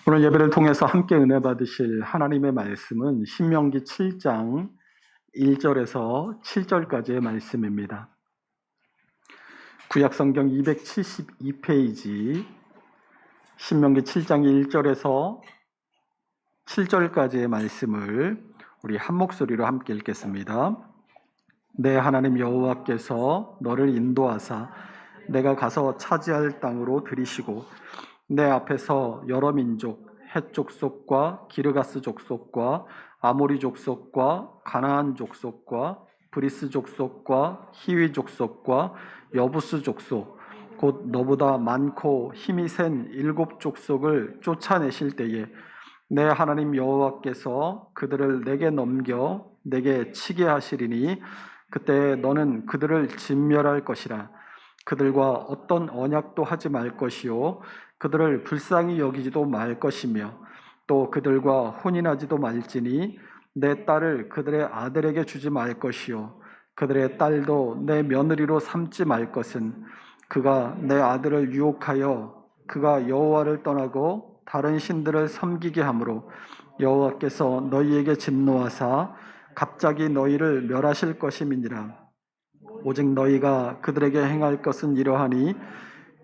오늘 예배를 통해서 함께 은혜 받으실 하나님의 말씀은 신명기 7장 1절에서 7절까지의 말씀입니다. 구약성경 272페이지 신명기 7장 1절에서 7절까지의 말씀을 우리 한 목소리로 함께 읽겠습니다. 내 하나님 여호와께서 너를 인도하사 내가 가서 차지할 땅으로 들이시고 내 앞에서 여러 민족, 헷 족속과 기르가스 족속과 아모리 족속과 가나안 족속과 브리스 족속과 히위 족속과 여부스 족속, 곧 너보다 많고 힘이 센 7 족속을 쫓아내실 때에 내 하나님 여호와께서 그들을 내게 넘겨 내게 치게 하시리니 그때 너는 그들을 진멸할 것이라. 그들과 어떤 언약도 하지 말 것이요 그들을 불쌍히 여기지도 말 것이며 또 그들과 혼인하지도 말지니 내 딸을 그들의 아들에게 주지 말 것이요 그들의 딸도 내 며느리로 삼지 말 것은 그가 내 아들을 유혹하여 그가 여호와를 떠나고 다른 신들을 섬기게 하므로 여호와께서 너희에게 진노하사 갑자기 너희를 멸하실 것임이니라. 오직 너희가 그들에게 행할 것은 이러하니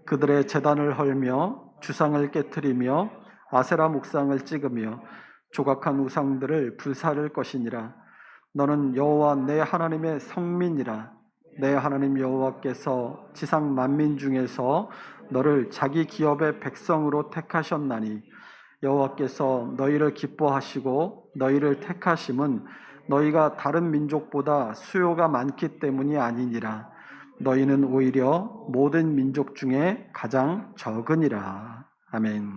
그들의 제단을 헐며 주상을 깨트리며 아세라 목상을 찍으며 조각한 우상들을 불사를 것이니라. 너는 여호와 내 하나님의 성민이라. 내 하나님 여호와께서 지상 만민 중에서 너를 자기 기업의 백성으로 택하셨나니 여호와께서 너희를 기뻐하시고 너희를 택하심은 너희가 다른 민족보다 수요가 많기 때문이 아니니라. 너희는 오히려 모든 민족 중에 가장 적으니라. 아멘.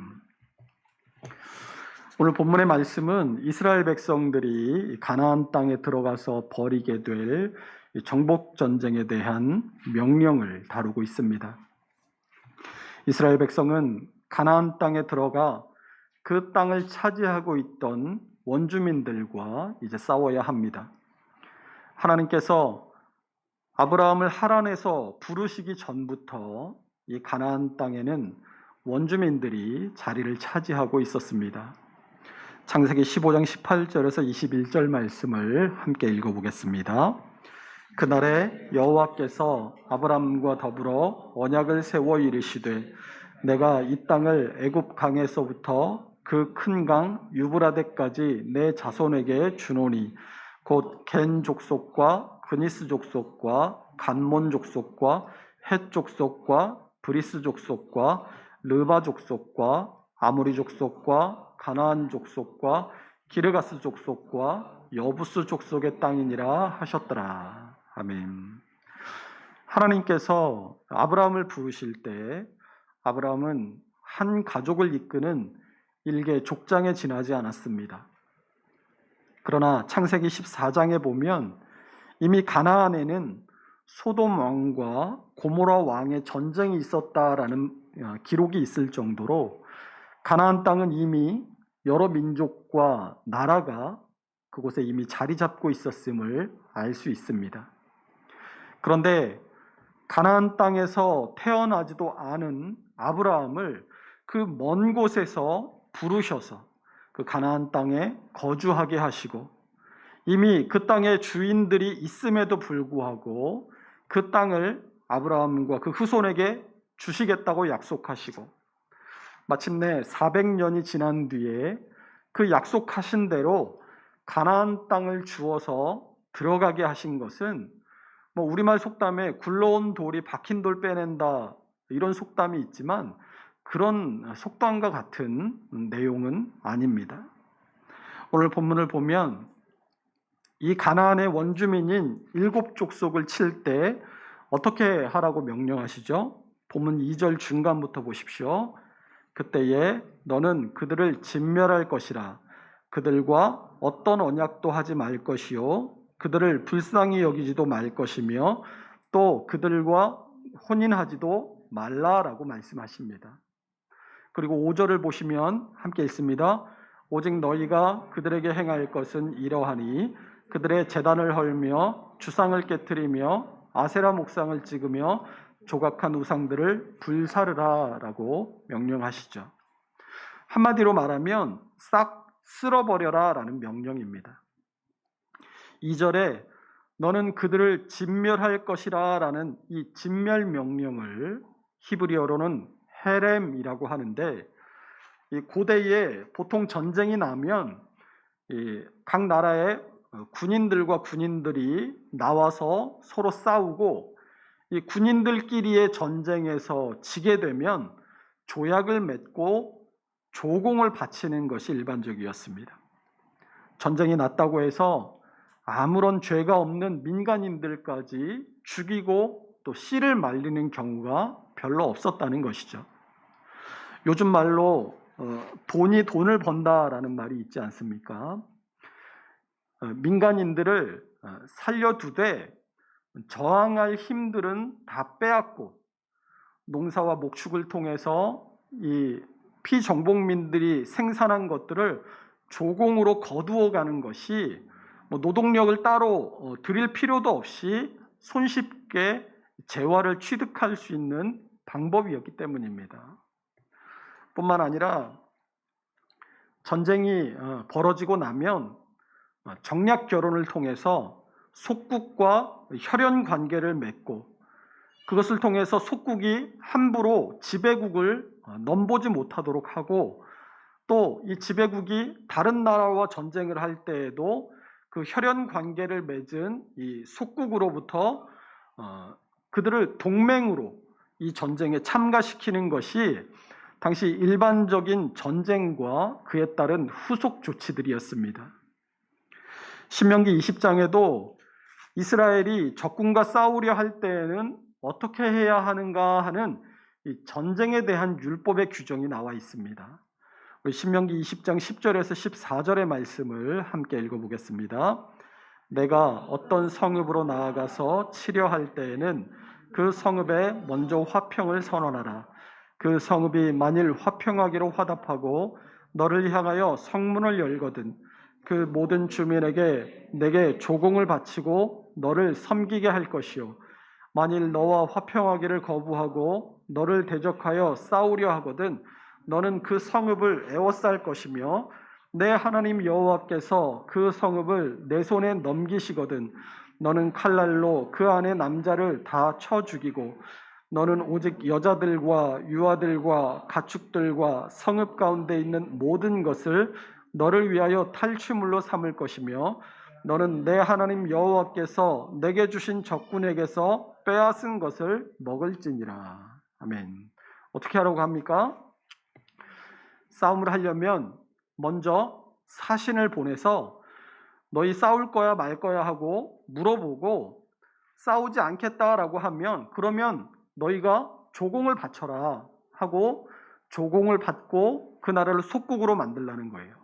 오늘 본문의 말씀은 이스라엘 백성들이 가나안 땅에 들어가서 벌이게 될 정복 전쟁에 대한 명령을 다루고 있습니다. 이스라엘 백성은 가나안 땅에 들어가 그 땅을 차지하고 있던 원주민들과 이제 싸워야 합니다. 하나님께서 아브라함을 하란에서 부르시기 전부터 이 가나안 땅에는 원주민들이 자리를 차지하고 있었습니다. 창세기 15장 18절에서 21절 말씀을 함께 읽어보겠습니다. 그날에 여호와께서 아브라함과 더불어 언약을 세워 이르시되 내가 이 땅을 애굽 강에서부터 그 큰 강 유브라데까지 내 자손에게 주노니 곧 겐 족속과 그니스 족속과 간몬 족속과 헷 족속과 브리스 족속과 르바 족속과 아모리 족속과 가나안 족속과 기르가스 족속과 여부스 족속의 땅이니라 하셨더라. 아멘. 하나님께서 아브라함을 부르실 때 아브라함은 한 가족을 이끄는 일개 족장에 지나지 않았습니다. 그러나 창세기 14장에 보면 이미 가나안에는 소돔 왕과 고모라 왕의 전쟁이 있었다라는 기록이 있을 정도로 가나안 땅은 이미 여러 민족과 나라가 그곳에 이미 자리 잡고 있었음을 알 수 있습니다. 그런데 가나안 땅에서 태어나지도 않은 아브라함을 그 먼 곳에서 부르셔서 그 가나안 땅에 거주하게 하시고 이미 그 땅에 주인들이 있음에도 불구하고 그 땅을 아브라함과 그 후손에게 주시겠다고 약속하시고 마침내 400년이 지난 뒤에 그 약속하신 대로 가나안 땅을 주어서 들어가게 하신 것은 우리말 속담에 굴러온 돌이 박힌 돌 빼낸다 이런 속담이 있지만 그런 속담과 같은 내용은 아닙니다. 오늘 본문을 보면 이 가나안의 원주민인 7 족속을 칠 때 어떻게 하라고 명령하시죠? 본문 2절 중간부터 보십시오. 그때에 너는 그들을 진멸할 것이라. 그들과 어떤 언약도 하지 말 것이요 그들을 불쌍히 여기지도 말 것이며 또 그들과 혼인하지도 말라라고 말씀하십니다. 그리고 5절을 보시면 함께 읽습니다. 오직 너희가 그들에게 행할 것은 이러하니 그들의 제단을 헐며 주상을 깨트리며 아세라 목상을 찍으며 조각한 우상들을 불사르라 라고 명령하시죠. 한마디로 말하면 싹 쓸어버려라 라는 명령입니다. 2절에 너는 그들을 진멸할 것이라 라는 이 진멸 명령을 히브리어로는 헤렘이라고 하는데, 이 고대에 보통 전쟁이 나면 각 나라의 군인들과 군인들이 나와서 서로 싸우고, 이 군인들끼리의 전쟁에서 지게 되면 조약을 맺고 조공을 바치는 것이 일반적이었습니다. 전쟁이 났다고 해서 아무런 죄가 없는 민간인들까지 죽이고 또 씨를 말리는 경우가 별로 없었다는 것이죠. 요즘 말로 돈이 돈을 번다라는 말이 있지 않습니까? 민간인들을 살려두되 저항할 힘들은 다 빼앗고, 농사와 목축을 통해서 이 피정복민들이 생산한 것들을 조공으로 거두어가는 것이 노동력을 따로 들일 필요도 없이 손쉽게 재화를 취득할 수 있는 방법이었기 때문입니다. 뿐만 아니라 전쟁이 벌어지고 나면 정략 결혼을 통해서 속국과 혈연 관계를 맺고, 그것을 통해서 속국이 함부로 지배국을 넘보지 못하도록 하고, 또 이 지배국이 다른 나라와 전쟁을 할 때에도 그 혈연 관계를 맺은 이 속국으로부터 그들을 동맹으로 이 전쟁에 참가시키는 것이 당시 일반적인 전쟁과 그에 따른 후속 조치들이었습니다. 신명기 20장에도 이스라엘이 적군과 싸우려 할 때에는 어떻게 해야 하는가 하는 이 전쟁에 대한 율법의 규정이 나와 있습니다. 우리 신명기 20장 10절에서 14절의 말씀을 함께 읽어보겠습니다. 내가 어떤 성읍으로 나아가서 치려할 때에는 그 성읍에 먼저 화평을 선언하라. 그 성읍이 만일 화평하기로 화답하고 너를 향하여 성문을 열거든 그 모든 주민에게 내게 조공을 바치고 너를 섬기게 할 것이요, 만일 너와 화평하기를 거부하고 너를 대적하여 싸우려 하거든 너는 그 성읍을 에워쌀 것이며, 내 하나님 여호와께서 그 성읍을 내 손에 넘기시거든 너는 칼날로 그 안에 남자를 다 쳐 죽이고, 너는 오직 여자들과 유아들과 가축들과 성읍 가운데 있는 모든 것을 너를 위하여 탈취물로 삼을 것이며, 너는 내 하나님 여호와께서 내게 주신 적군에게서 빼앗은 것을 먹을지니라. 아멘. 어떻게 하라고 합니까? 싸움을 하려면 먼저 사신을 보내서 너희 싸울 거야 말 거야 하고 물어보고, 싸우지 않겠다라고 하면 그러면 너희가 조공을 바쳐라 하고 조공을 받고 그 나라를 속국으로 만들라는 거예요.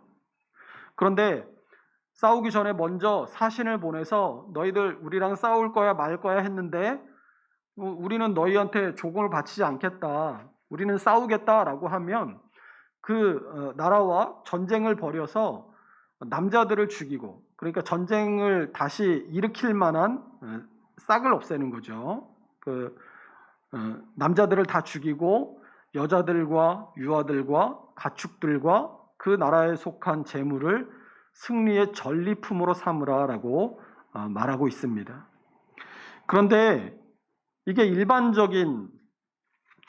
그런데 싸우기 전에 먼저 사신을 보내서 너희들 우리랑 싸울 거야 말 거야 했는데 우리는 너희한테 조공을 바치지 않겠다, 우리는 싸우겠다라고 하면 그 나라와 전쟁을 벌여서 남자들을 죽이고, 그러니까 전쟁을 다시 일으킬 만한 싹을 없애는 거죠. 남자들을 다 죽이고 여자들과 유아들과 가축들과 그 나라에 속한 재물을 승리의 전리품으로 삼으라라고 말하고 있습니다. 그런데 이게 일반적인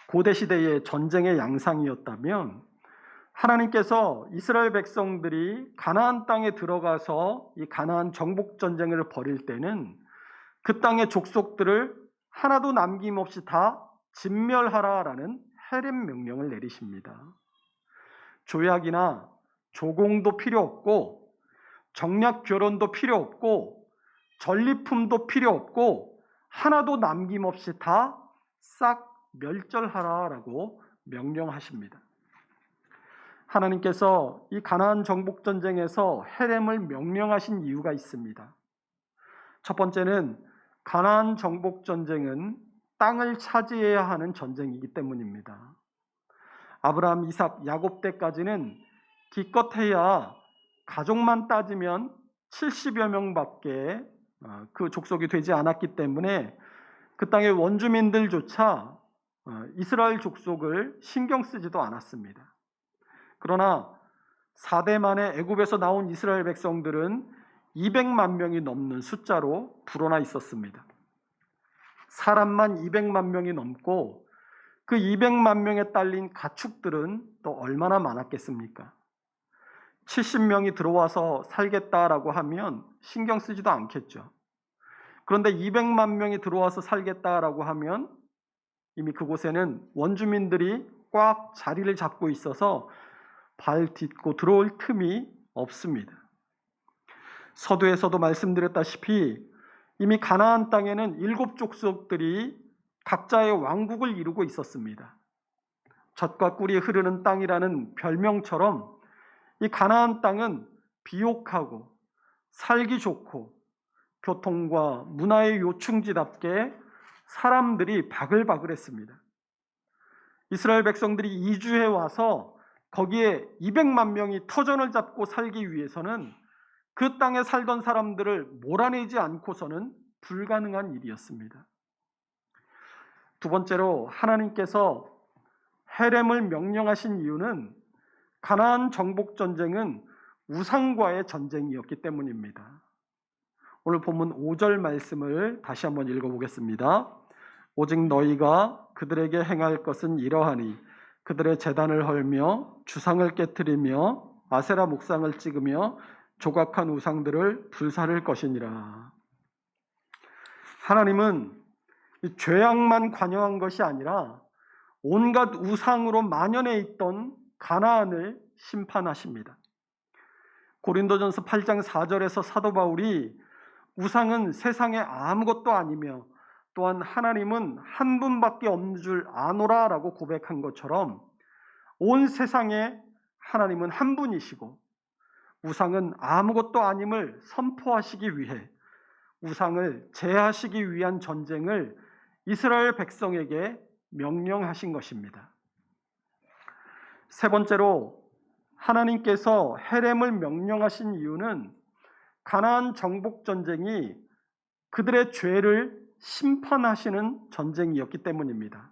고대 시대의 전쟁의 양상이었다면, 하나님께서 이스라엘 백성들이 가나안 땅에 들어가서 이 가나안 정복 전쟁을 벌일 때는 그 땅의 족속들을 하나도 남김없이 다 진멸하라라는 헤렘 명령을 내리십니다. 조약이나 조공도 필요 없고 정략 결혼도 필요 없고 전리품도 필요 없고 하나도 남김없이 다 싹 멸절하라라고 명령하십니다. 하나님께서 이 가나안 정복 전쟁에서 헤렘을 명령하신 이유가 있습니다. 첫 번째는 가나안 정복 전쟁은 땅을 차지해야 하는 전쟁이기 때문입니다. 아브라함, 이삭, 야곱 때까지는 기껏해야 가족만 따지면 70여 명밖에 그 족속이 되지 않았기 때문에 그 땅의 원주민들조차 이스라엘 족속을 신경 쓰지도 않았습니다. 그러나 4대 만에 애굽에서 나온 이스라엘 백성들은 200만 명이 넘는 숫자로 불어나 있었습니다. 사람만 200만 명이 넘고 그 200만 명에 딸린 가축들은 또 얼마나 많았겠습니까? 70명이 들어와서 살겠다라고 하면 신경 쓰지도 않겠죠. 그런데 200만 명이 들어와서 살겠다라고 하면 이미 그곳에는 원주민들이 꽉 자리를 잡고 있어서 발 딛고 들어올 틈이 없습니다. 서두에서도 말씀드렸다시피 이미 가나안 땅에는 7 족속들이 각자의 왕국을 이루고 있었습니다. 젖과 꿀이 흐르는 땅이라는 별명처럼 이 가나안 땅은 비옥하고 살기 좋고 교통과 문화의 요충지답게 사람들이 바글바글했습니다. 이스라엘 백성들이 이주해 와서 거기에 200만 명이 터전을 잡고 살기 위해서는 그 땅에 살던 사람들을 몰아내지 않고서는 불가능한 일이었습니다. 두 번째로 하나님께서 헤렘을 명령하신 이유는 가나안 정복 전쟁은 우상과의 전쟁이었기 때문입니다. 오늘 본문 5절 말씀을 다시 한번 읽어보겠습니다. 오직 너희가 그들에게 행할 것은 이러하니 그들의 제단을 헐며 주상을 깨뜨리며 아세라 목상을 찍으며 조각한 우상들을 불사를 것이니라. 하나님은 이 죄악만 관여한 것이 아니라 온갖 우상으로 만연해 있던 가나안을 심판하십니다. 고린도전서 8장 4절에서 사도 바울이 우상은 세상에 아무것도 아니며 또한 하나님은 한 분밖에 없는 줄 아노라라고 고백한 것처럼 온 세상에 하나님은 한 분이시고 우상은 아무것도 아님을 선포하시기 위해 우상을 제하시기 위한 전쟁을 이스라엘 백성에게 명령하신 것입니다. 세 번째로 하나님께서 헤렘을 명령하신 이유는 가나안 정복 전쟁이 그들의 죄를 심판하시는 전쟁이었기 때문입니다.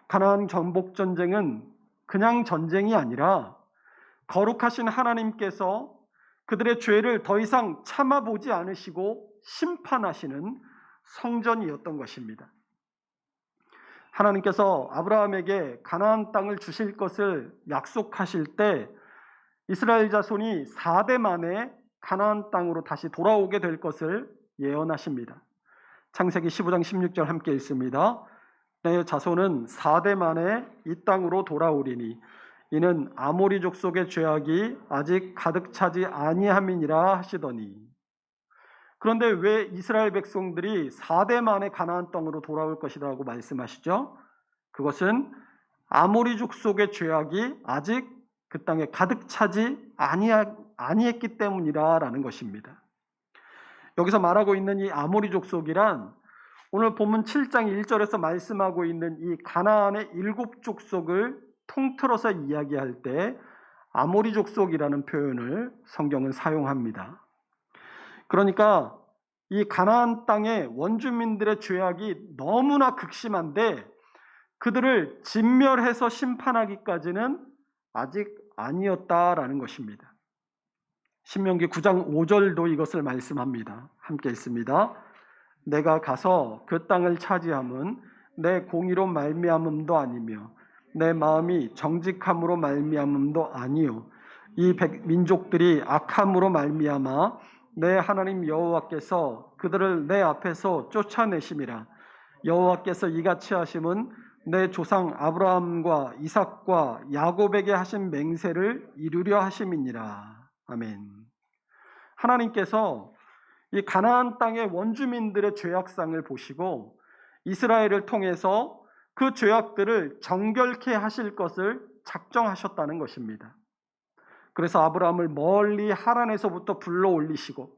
가나안 정복 전쟁은 그냥 전쟁이 아니라 거룩하신 하나님께서 그들의 죄를 더 이상 참아보지 않으시고 심판하시는 성전이었던 것입니다. 하나님께서 아브라함에게 가나안 땅을 주실 것을 약속하실 때 이스라엘 자손이 4대 만에 가나안 땅으로 다시 돌아오게 될 것을 예언하십니다. 창세기 15장 16절 함께 읽습니다. 내 자손은 4대 만에 이 땅으로 돌아오리니 이는 아모리 족속의 죄악이 아직 가득 차지 아니함이니라 하시더니. 그런데 왜 이스라엘 백성들이 4대 만에 가나안 땅으로 돌아올 것이라고 말씀하시죠? 그것은 아모리 족속의 죄악이 아직 그 땅에 가득 차지 아니했기 때문이라는 것입니다. 여기서 말하고 있는 이 아모리 족속이란 오늘 본문 7장 1절에서 말씀하고 있는 이 가나안의 7 족속을 통틀어서 이야기할 때 아모리 족속이라는 표현을 성경은 사용합니다. 그러니까 이 가나안 땅의 원주민들의 죄악이 너무나 극심한데 그들을 진멸해서 심판하기까지는 아직 아니었다라는 것입니다. 신명기 9장 5절도 이것을 말씀합니다. 함께 읽습니다. 내가 가서 그 땅을 차지함은 내 공의로 말미암음도 아니며 내 마음이 정직함으로 말미암음도 아니요 이 민족들이 악함으로 말미암아 내 하나님 여호와께서 그들을 내 앞에서 쫓아내심이라. 여호와께서 이같이 하심은 내 조상 아브라함과 이삭과 야곱에게 하신 맹세를 이루려 하심이니라. 아멘. 하나님께서 이 가나안 땅의 원주민들의 죄악상을 보시고 이스라엘을 통해서 그 죄악들을 정결케 하실 것을 작정하셨다는 것입니다. 그래서 아브라함을 멀리 하란에서부터 불러 올리시고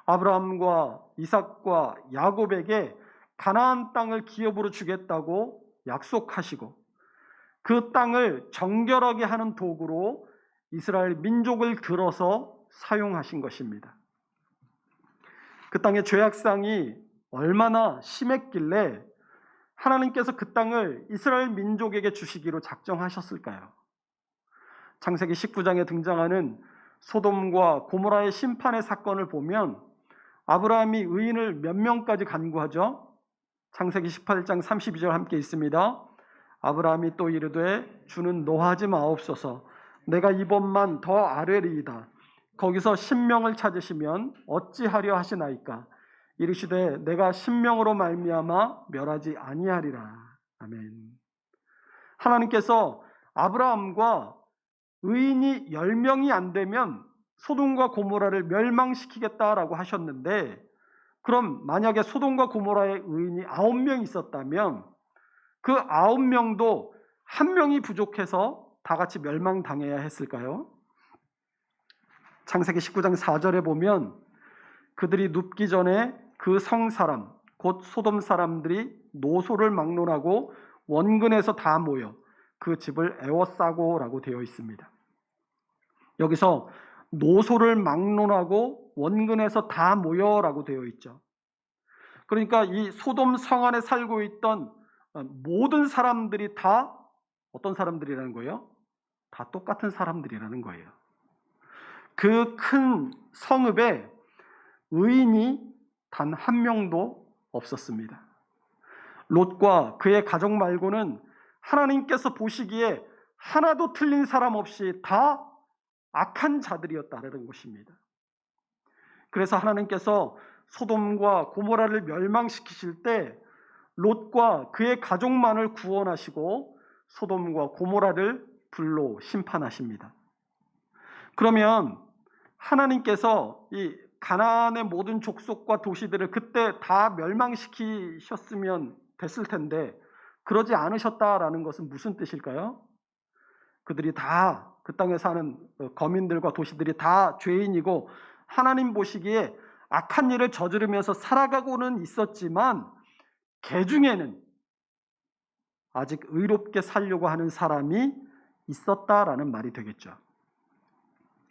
아브라함과 이삭과 야곱에게 가나안 땅을 기업으로 주겠다고 약속하시고 그 땅을 정결하게 하는 도구로 이스라엘 민족을 들어서 사용하신 것입니다. 그 땅의 죄악상이 얼마나 심했길래 하나님께서 그 땅을 이스라엘 민족에게 주시기로 작정하셨을까요? 창세기 19장에 등장하는 소돔과 고모라의 심판의 사건을 보면 아브라함이 의인을 몇 명까지 간구하죠? 창세기 18장 32절 함께 있습니다. 아브라함이 또 이르되 주는 노하지 마옵소서. 내가 이번만 더 아뢰리이다. 거기서 10명을 찾으시면 어찌하려 하시나이까. 이르시되 내가 10명으로 말미암아 멸하지 아니하리라. 아멘. 하나님께서 아브라함과 의인이 10명이 안 되면 소돔과 고모라를 멸망시키겠다라고 하셨는데, 그럼 만약에 소돔과 고모라의 의인이 9명 있었다면 그 9명도 1명이 부족해서 다 같이 멸망당해야 했을까요? 창세기 19장 4절에 보면 그들이 눕기 전에 그 성 사람 곧 소돔 사람들이 노소를 막론하고 원근에서 다 모여 그 집을 에워싸고라고 되어 있습니다. 여기서 노소를 막론하고 원근에서 다 모여라고 되어 있죠. 그러니까 이 소돔 성 안에 살고 있던 모든 사람들이 다 어떤 사람들이라는 거예요? 다 똑같은 사람들이라는 거예요. 그 큰 성읍에 의인이 단 1명도 없었습니다. 롯과 그의 가족 말고는 하나님께서 보시기에 하나도 틀린 사람 없이 다 악한 자들이었다는 것입니다. 그래서 하나님께서 소돔과 고모라를 멸망시키실 때 롯과 그의 가족만을 구원하시고 소돔과 고모라를 불로 심판하십니다. 그러면 하나님께서 이 가나안의 모든 족속과 도시들을 그때 다 멸망시키셨으면 됐을 텐데 그러지 않으셨다라는 것은 무슨 뜻일까요? 그들이 다 그 땅에 사는 거민들과 도시들이 다 죄인이고 하나님 보시기에 악한 일을 저지르면서 살아가고는 있었지만 개 중에는 아직 의롭게 살려고 하는 사람이 있었다라는 말이 되겠죠.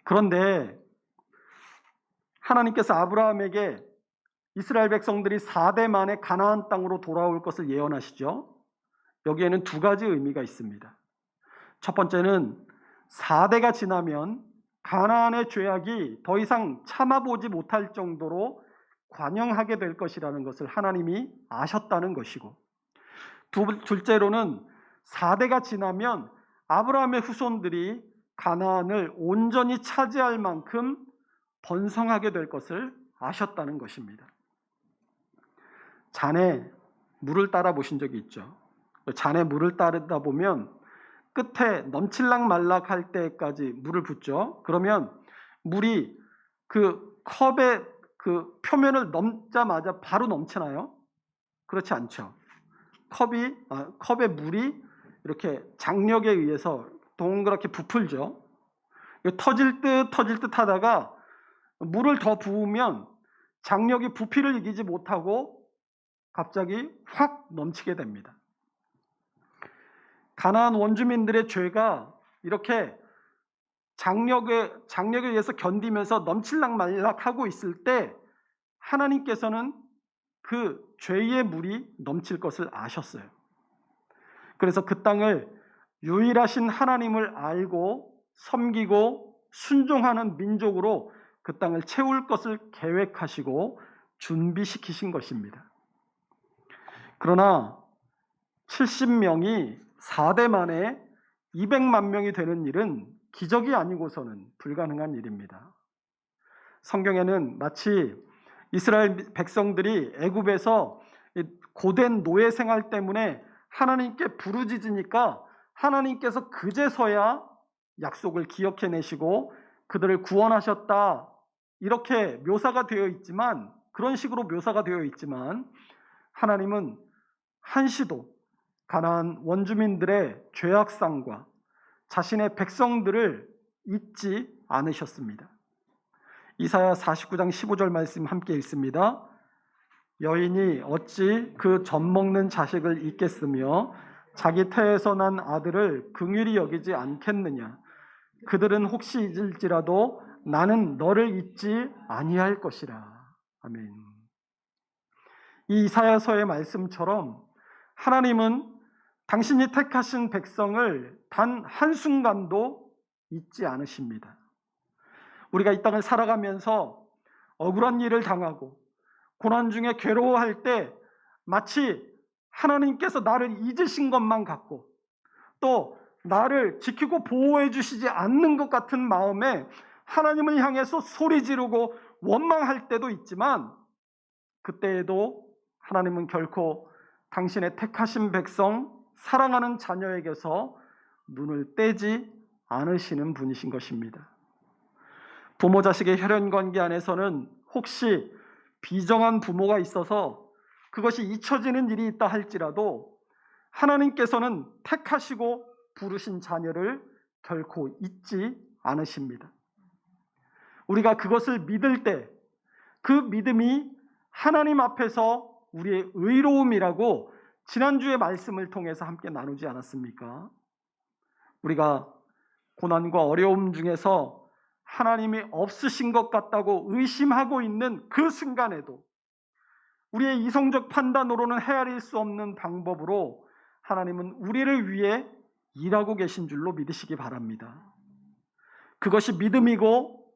그런데 하나님께서 아브라함에게 이스라엘 백성들이 4대 만에 가나안 땅으로 돌아올 것을 예언하시죠. 여기에는 2가지 의미가 있습니다. 첫 번째는 4대가 지나면 가나안의 죄악이 더 이상 참아보지 못할 정도로 관영하게 될 것이라는 것을 하나님이 아셨다는 것이고, 둘째로는 4대가 지나면 아브라함의 후손들이 가나안을 온전히 차지할 만큼 번성하게 될 것을 아셨다는 것입니다. 잔에 물을 따라 보신 적이 있죠. 잔에 물을 따르다 보면 끝에 넘칠락 말락 할 때까지 물을 붓죠. 그러면 물이 그 컵의 그 표면을 넘자마자 바로 넘치나요? 그렇지 않죠. 컵의 물이 이렇게 장력에 의해서 동그랗게 부풀죠. 터질 듯 하다가 물을 더 부으면 장력이 부피를 이기지 못하고 갑자기 확 넘치게 됩니다. 가나안 원주민들의 죄가 이렇게 장력에 의해서 견디면서 넘칠락 말락하고 있을 때 하나님께서는 그 죄의 물이 넘칠 것을 아셨어요. 그래서 그 땅을 유일하신 하나님을 알고 섬기고 순종하는 민족으로 그 땅을 채울 것을 계획하시고 준비시키신 것입니다. 그러나 70명이 4대 만에 200만 명이 되는 일은 기적이 아니고서는 불가능한 일입니다. 성경에는 마치 이스라엘 백성들이 애굽에서 고된 노예 생활 때문에 하나님께 부르짖으니까 하나님께서 그제서야 약속을 기억해내시고 그들을 구원하셨다, 이렇게 묘사가 되어 있지만, 그런 식으로 묘사가 되어 있지만 하나님은 한시도 가나안 원주민들의 죄악상과 자신의 백성들을 잊지 않으셨습니다. 이사야 49장 15절 말씀 함께 읽습니다. 여인이 어찌 그 젖먹는 자식을 잊겠으며 자기 태에서 난 아들을 긍휼히 여기지 않겠느냐. 그들은 혹시 잊을지라도 나는 너를 잊지 아니할 것이라. 아멘. 이 이사야서의 말씀처럼 하나님은 당신이 택하신 백성을 단 한순간도 잊지 않으십니다. 우리가 이 땅을 살아가면서 억울한 일을 당하고 고난 중에 괴로워할 때 마치 하나님께서 나를 잊으신 것만 같고 또 나를 지키고 보호해 주시지 않는 것 같은 마음에 하나님을 향해서 소리 지르고 원망할 때도 있지만, 그때에도 하나님은 결코 당신의 택하신 백성, 사랑하는 자녀에게서 눈을 떼지 않으시는 분이신 것입니다. 부모 자식의 혈연관계 안에서는 혹시 비정한 부모가 있어서 그것이 잊혀지는 일이 있다 할지라도 하나님께서는 택하시고 부르신 자녀를 결코 잊지 않으십니다. 우리가 그것을 믿을 때 그 믿음이 하나님 앞에서 우리의 의로움이라고 지난주의 말씀을 통해서 함께 나누지 않았습니까? 우리가 고난과 어려움 중에서 하나님이 없으신 것 같다고 의심하고 있는 그 순간에도 우리의 이성적 판단으로는 헤아릴 수 없는 방법으로 하나님은 우리를 위해 일하고 계신 줄로 믿으시기 바랍니다. 그것이 믿음이고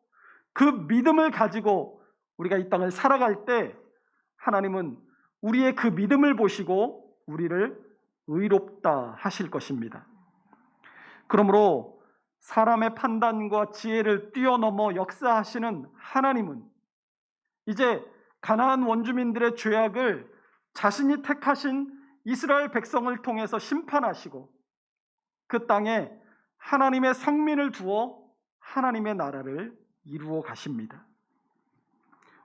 그 믿음을 가지고 우리가 이 땅을 살아갈 때 하나님은 우리의 그 믿음을 보시고 우리를 의롭다 하실 것입니다. 그러므로 사람의 판단과 지혜를 뛰어넘어 역사하시는 하나님은 이제 가나안 원주민들의 죄악을 자신이 택하신 이스라엘 백성을 통해서 심판하시고 그 땅에 하나님의 성민을 두어 하나님의 나라를 이루어 가십니다.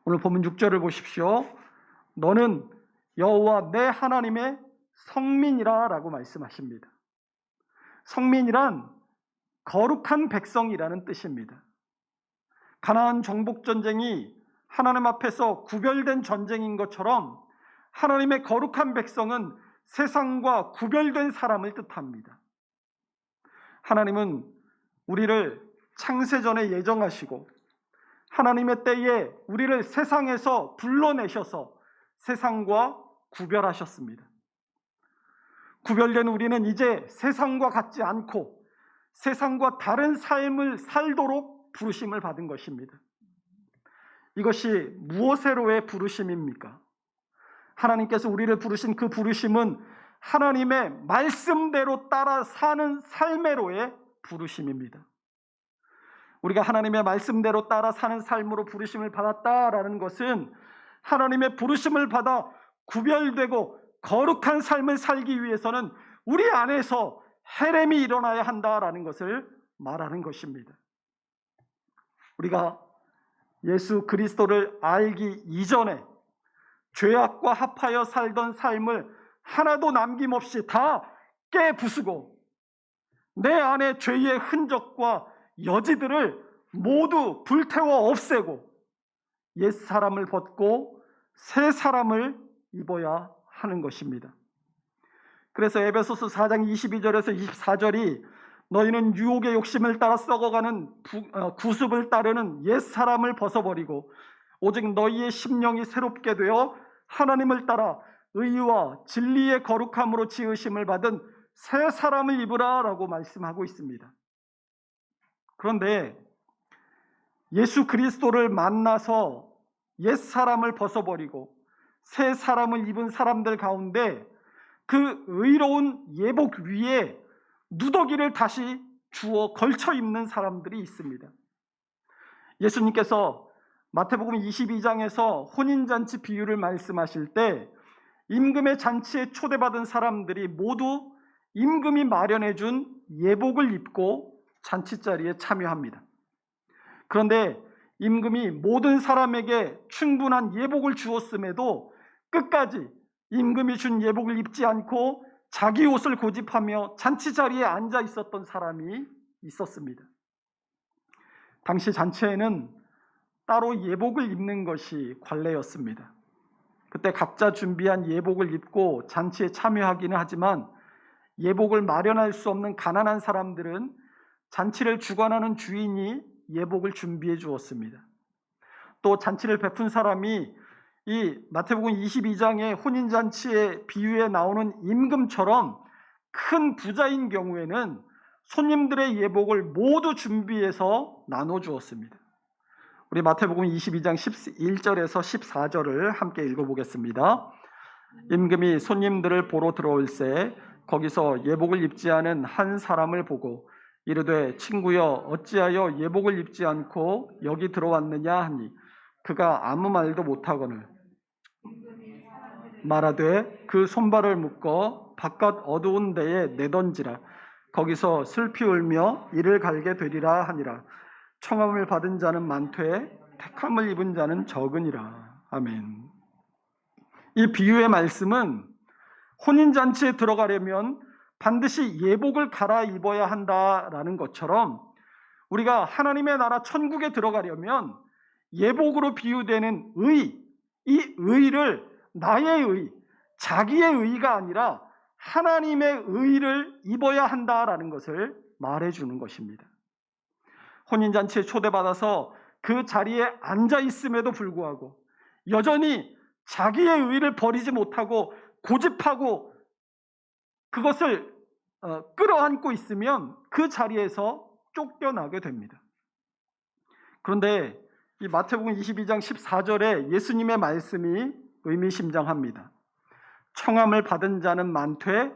오늘 본문 6절을 보십시오. 너는 여호와 내 하나님의 성민이라 라고 말씀하십니다. 성민이란 거룩한 백성이라는 뜻입니다. 가나안 정복전쟁이 하나님 앞에서 구별된 전쟁인 것처럼 하나님의 거룩한 백성은 세상과 구별된 사람을 뜻합니다. 하나님은 우리를 창세전에 예정하시고 하나님의 때에 우리를 세상에서 불러내셔서 세상과 구별하셨습니다. 구별된 우리는 이제 세상과 같지 않고 세상과 다른 삶을 살도록 부르심을 받은 것입니다. 이것이 무엇으로의 부르심입니까? 하나님께서 우리를 부르신 그 부르심은 하나님의 말씀대로 따라 사는 삶으로의 부르심입니다. 우리가 하나님의 말씀대로 따라 사는 삶으로 부르심을 받았다라는 것은 하나님의 부르심을 받아 구별되고 거룩한 삶을 살기 위해서는 우리 안에서 헤렘이 일어나야 한다라는 것을 말하는 것입니다. 우리가 예수 그리스도를 알기 이전에 죄악과 합하여 살던 삶을 하나도 남김없이 다 깨부수고 내 안에 죄의 흔적과 여지들을 모두 불태워 없애고 옛 사람을 벗고 새 사람을 입어야 하는 것입니다. 그래서 에베소서 4장 22절에서 24절이 너희는 유혹의 욕심을 따라 썩어가는 구습을 따르는 옛 사람을 벗어버리고 오직 너희의 심령이 새롭게 되어 하나님을 따라 의와 진리의 거룩함으로 지으심을 받은 새 사람을 입으라 라고 말씀하고 있습니다. 그런데 예수 그리스도를 만나서 옛 사람을 벗어버리고 새 사람을 입은 사람들 가운데 그 의로운 예복 위에 누더기를 다시 주어 걸쳐 입는 사람들이 있습니다. 예수님께서 마태복음 22장에서 혼인잔치 비유를 말씀하실 때 임금의 잔치에 초대받은 사람들이 모두 임금이 마련해 준 예복을 입고 잔치자리에 참여합니다. 그런데 임금이 모든 사람에게 충분한 예복을 주었음에도 끝까지 임금이 준 예복을 입지 않고 자기 옷을 고집하며 잔치자리에 앉아 있었던 사람이 있었습니다. 당시 잔치에는 따로 예복을 입는 것이 관례였습니다. 그때 각자 준비한 예복을 입고 잔치에 참여하기는 하지만 예복을 마련할 수 없는 가난한 사람들은 잔치를 주관하는 주인이 예복을 준비해 주었습니다. 또 잔치를 베푼 사람이 이 마태복음 22장의 혼인잔치의 비유에 나오는 임금처럼 큰 부자인 경우에는 손님들의 예복을 모두 준비해서 나눠주었습니다. 우리 마태복음 22장 11절에서 14절을 함께 읽어보겠습니다. 임금이 손님들을 보러 들어올새 거기서 예복을 입지 않은 한 사람을 보고 이르되 친구여 어찌하여 예복을 입지 않고 여기 들어왔느냐 하니 그가 아무 말도 못하거늘 말하되 그 손발을 묶어 바깥 어두운 데에 내던지라 거기서 슬피 울며 이를 갈게 되리라 하니라. 청함을 받은 자는 많되 택함을 입은 자는 적으니라. 아멘. 이 비유의 말씀은 혼인잔치에 들어가려면 반드시 예복을 갈아입어야 한다라는 것처럼 우리가 하나님의 나라 천국에 들어가려면 예복으로 비유되는 의, 이 의를 나의 의, 자기의 의가 아니라 하나님의 의를 입어야 한다라는 것을 말해주는 것입니다. 혼인잔치에 초대받아서 그 자리에 앉아 있음에도 불구하고 여전히 자기의 의를 버리지 못하고 고집하고 그것을 끌어안고 있으면 그 자리에서 쫓겨나게 됩니다. 그런데 이 마태복음 22장 14절에 예수님의 말씀이 의미심장합니다. 청함을 받은 자는 많되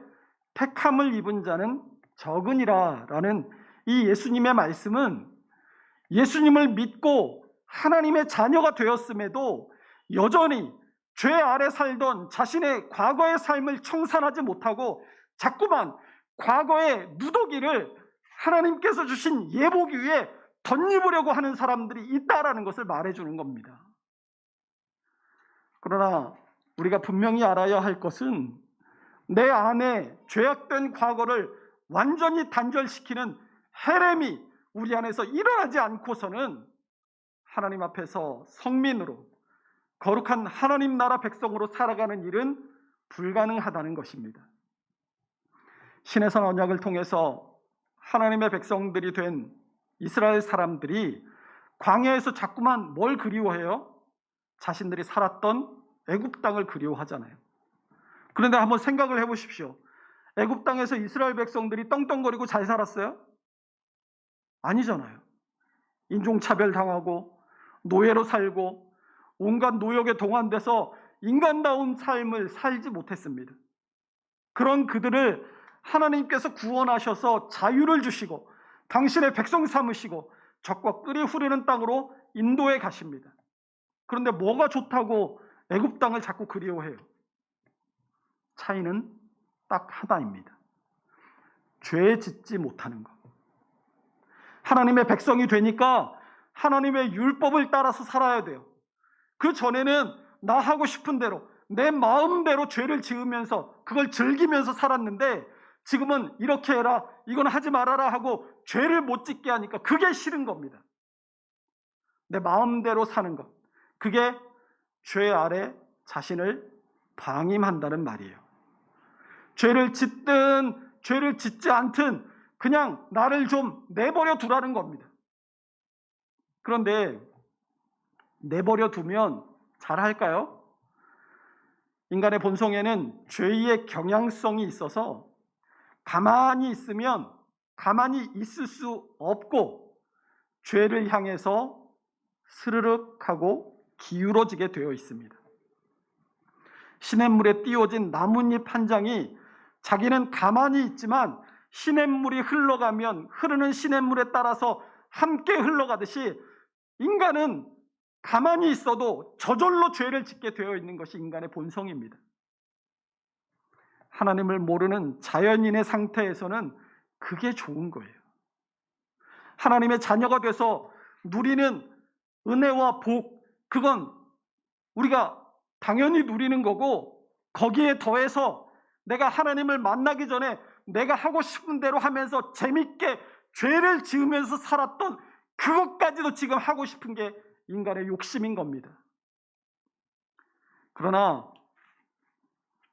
택함을 입은 자는 적으니라 라는 이 예수님의 말씀은 예수님을 믿고 하나님의 자녀가 되었음에도 여전히 죄 아래 살던 자신의 과거의 삶을 청산하지 못하고 자꾸만 과거의 누더기를 하나님께서 주신 예복 위에 덧입으려고 하는 사람들이 있다라는 것을 말해주는 겁니다. 그러나 우리가 분명히 알아야 할 것은 내 안에 죄악된 과거를 완전히 단절시키는 헤렘이 우리 안에서 일어나지 않고서는 하나님 앞에서 성민으로 거룩한 하나님 나라 백성으로 살아가는 일은 불가능하다는 것입니다. 신해성 언약을 통해서 하나님의 백성들이 된 이스라엘 사람들이 광야에서 자꾸만 뭘 그리워해요? 자신들이 살았던 애굽 땅을 그리워하잖아요. 그런데 한번 생각을 해보십시오. 애굽 땅에서 이스라엘 백성들이 떵떵거리고 잘 살았어요? 아니잖아요. 인종차별 당하고 노예로 살고 온갖 노역에 동환돼서 인간다운 삶을 살지 못했습니다. 그런 그들을 하나님께서 구원하셔서 자유를 주시고 당신의 백성 삼으시고 적과 끓이 흐르는 땅으로 인도해 가십니다. 그런데 뭐가 좋다고 애굽 땅을 자꾸 그리워해요? 차이는 딱 하나입니다. 죄 짓지 못하는 것. 하나님의 백성이 되니까 하나님의 율법을 따라서 살아야 돼요. 그 전에는 나 하고 싶은 대로 내 마음대로 죄를 지으면서 그걸 즐기면서 살았는데 지금은 이렇게 해라, 이건 하지 말아라 하고 죄를 못 짓게 하니까 그게 싫은 겁니다. 내 마음대로 사는 것, 그게 죄 아래 자신을 방임한다는 말이에요. 죄를 짓든 죄를 짓지 않든 그냥 나를 좀 내버려 두라는 겁니다. 그런데 내버려 두면 잘할까요? 인간의 본성에는 죄의 경향성이 있어서 가만히 있으면 가만히 있을 수 없고 죄를 향해서 스르륵 하고 기울어지게 되어 있습니다. 시냇물에 띄워진 나뭇잎 한 장이 자기는 가만히 있지만 시냇물이 흘러가면 흐르는 시냇물에 따라서 함께 흘러가듯이 인간은 가만히 있어도 저절로 죄를 짓게 되어 있는 것이 인간의 본성입니다. 하나님을 모르는 자연인의 상태에서는 그게 좋은 거예요. 하나님의 자녀가 돼서 누리는 은혜와 복, 그건 우리가 당연히 누리는 거고 거기에 더해서 내가 하나님을 만나기 전에 내가 하고 싶은 대로 하면서 재밌게 죄를 지으면서 살았던 그것까지도 지금 하고 싶은 게 인간의 욕심인 겁니다. 그러나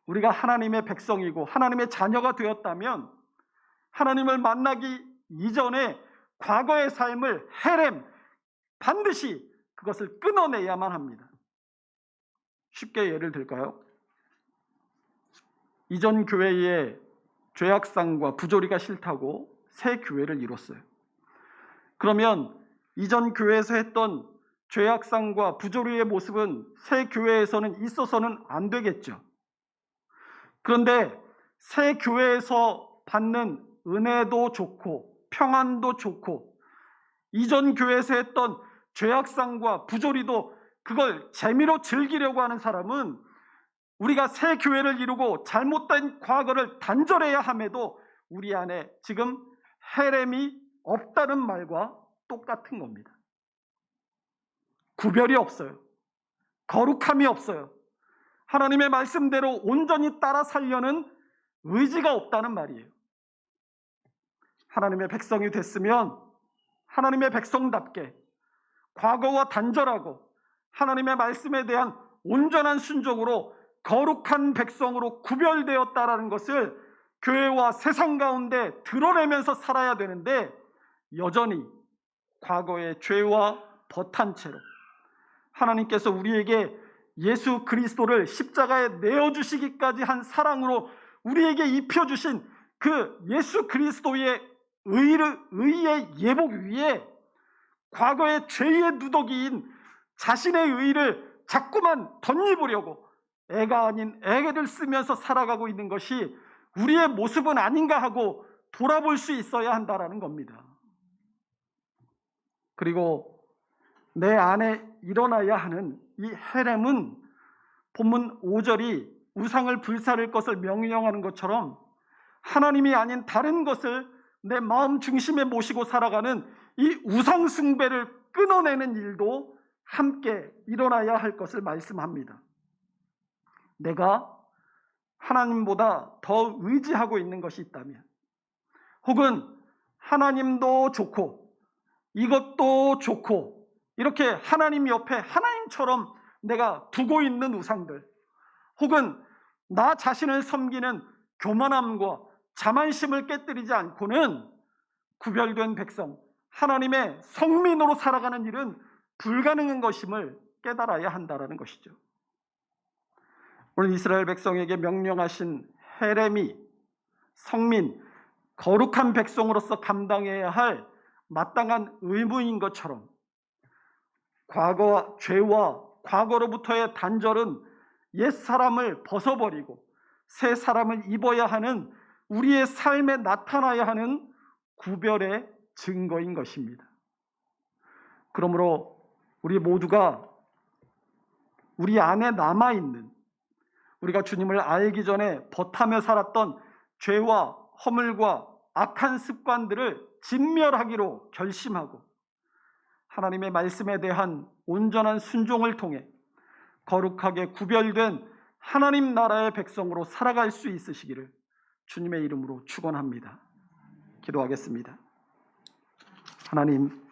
우리가 하나님의 백성이고 하나님의 자녀가 되었다면 하나님을 만나기 이전에 과거의 삶을 헤렘, 반드시 그것을 끊어내야만 합니다. 쉽게 예를 들까요? 이전 교회에 죄악상과 부조리가 싫다고 새 교회를 이뤘어요. 그러면 이전 교회에서 했던 죄악상과 부조리의 모습은 새 교회에서는 있어서는 안 되겠죠. 그런데 새 교회에서 받는 은혜도 좋고 평안도 좋고 이전 교회에서 했던 죄악상과 부조리도 그걸 재미로 즐기려고 하는 사람은 우리가 새 교회를 이루고 잘못된 과거를 단절해야 함에도 우리 안에 지금 헤렘이 없다는 말과 똑같은 겁니다. 구별이 없어요. 거룩함이 없어요. 하나님의 말씀대로 온전히 따라 살려는 의지가 없다는 말이에요. 하나님의 백성이 됐으면 하나님의 백성답게 과거와 단절하고 하나님의 말씀에 대한 온전한 순종으로 거룩한 백성으로 구별되었다라는 것을 교회와 세상 가운데 드러내면서 살아야 되는데 여전히 과거의 죄와 버탄 채로 하나님께서 우리에게 예수 그리스도를 십자가에 내어주시기까지 한 사랑으로 우리에게 입혀주신 그 예수 그리스도의 의의 예복 위에 과거의 죄의 누더기인 자신의 의를 자꾸만 덧입으려고 애가 아닌 애를 쓰면서 살아가고 있는 것이 우리의 모습은 아닌가 하고 돌아볼 수 있어야 한다는 겁니다. 그리고 내 안에 일어나야 하는 이 헤렘은 본문 5절이 우상을 불사를 것을 명령하는 것처럼 하나님이 아닌 다른 것을 내 마음 중심에 모시고 살아가는 이 우상 숭배를 끊어내는 일도 함께 일어나야 할 것을 말씀합니다. 내가 하나님보다 더 의지하고 있는 것이 있다면, 혹은 하나님도 좋고 이것도 좋고 이렇게 하나님 옆에 하나님처럼 내가 두고 있는 우상들, 혹은 나 자신을 섬기는 교만함과 자만심을 깨뜨리지 않고는 구별된 백성, 하나님의 성민으로 살아가는 일은 불가능한 것임을 깨달아야 한다는 것이죠. 오늘 이스라엘 백성에게 명령하신 헤렘이 성민, 거룩한 백성으로서 감당해야 할 마땅한 의무인 것처럼 과거와 죄와 과거로부터의 단절은 옛 사람을 벗어버리고 새 사람을 입어야 하는 우리의 삶에 나타나야 하는 구별의 증거인 것입니다. 그러므로 우리 모두가 우리 안에 남아있는, 우리가 주님을 알기 전에 버타며 살았던 죄와 허물과 악한 습관들을 진멸하기로 결심하고 하나님의 말씀에 대한 온전한 순종을 통해 거룩하게 구별된 하나님 나라의 백성으로 살아갈 수 있으시기를 주님의 이름으로 축원합니다. 기도하겠습니다. 하나님,